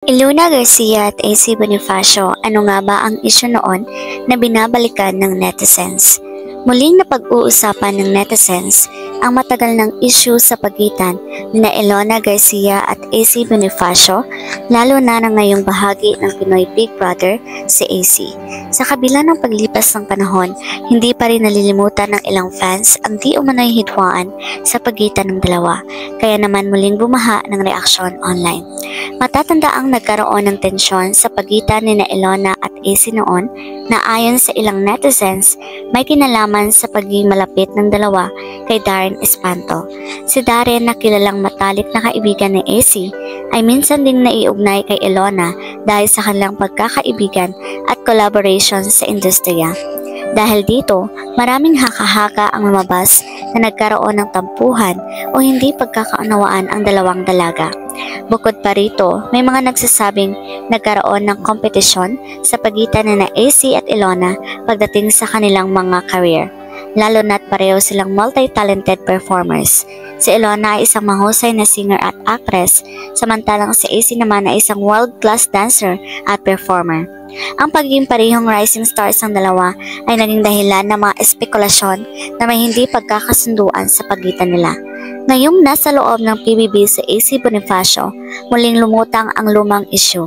Ilona Garcia at AC Bonifacio, ano nga ba ang isyu noon na binabalikan ng netizens? Muling napag-uusapan ng netizens ang matagal ng issue sa pagitan ni Ilona Garcia at AC Bonifacio, lalo na ngayong bahagi ng Pinoy Big Brother si AC. Sa kabila ng paglipas ng panahon, hindi pa rin nalilimutan ng ilang fans ang di umano'y hidwaan sa pagitan ng dalawa, kaya naman muling bumaha ng reaksyon online. Matatanda ang nagkaroon ng tensyon sa pagitan ni Ilona at AC noon na ayon sa ilang netizens may kinalaman sa pagiging malapit ng dalawa kay Darren Espanto. Si Darren na kilalang matalik na kaibigan ni AC ay minsan ding naiugnay kay Ilona dahil sa kanilang pagkakaibigan at collaboration sa industriya. Dahil dito, maraming haka-haka ang lumabas na nagkaroon ng tampuhan o hindi pagkakaunawaan ang dalawang dalaga. Bukod pa rito, may mga nagsasabing nagkaroon ng kompetisyon sa pagitan na AC at Ilona pagdating sa kanilang mga career, lalo na't pareho silang multi-talented performers. Si Ilona ay isang mahusay na singer at actress, samantalang si AC naman ay isang world-class dancer at performer. Ang pagiging parehong rising stars ng dalawa ay naging dahilan ng mga espekulasyon na may hindi pagkakasunduan sa pagitan nila. Ngayong nasa loob ng PBB si AC Bonifacio, muling lumutang ang lumang issue.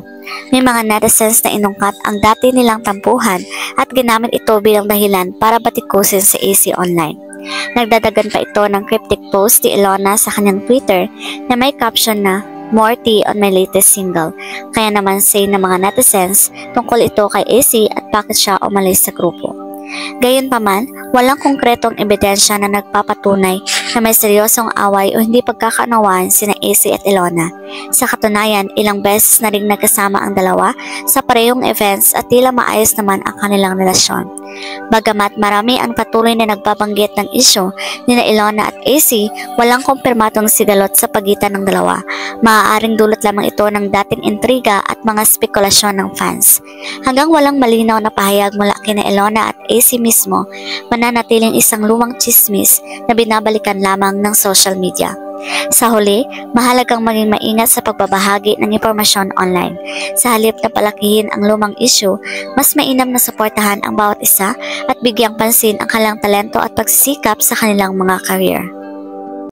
May mga netizens na inungkat ang dati nilang tampuhan at ginamit ito bilang dahilan para batikusin si AC online. Nagdadagan pa ito ng cryptic post ni Ilona sa kanyang Twitter na may caption na "More tea on my latest single." Kaya naman say ng mga netizens tungkol ito kay AC at bakit siya umalis sa grupo. Gayunpaman, walang konkretong ebidensya na nagpapatunay na may seryosong away o hindi pagkakaunawaan sina AC at Ilona. Sa katunayan, ilang beses na ring nagkasama ang dalawa sa parehong events at tila maayos naman ang kanilang relasyon. Bagamat marami ang patuloy na nagbabanggit ng isyu ni Ilona at AC, walang kumpirmadong sigalot sa pagitan ng dalawa. Maaaring dulot lamang ito ng dating intriga at mga spekulasyon ng fans. Hanggang walang malinaw na pahayag mula kina Ilona at AC mismo, mananatiling isang lumang chismis na binabalikan lamang ng social media. Sa huli, mahalagang maging maingat sa pagbabahagi ng impormasyon online. Sa halip na palakihin ang lumang issue, mas mainam na suportahan ang bawat isa at bigyang pansin ang kanilang talento at pagsisikap sa kanilang mga career.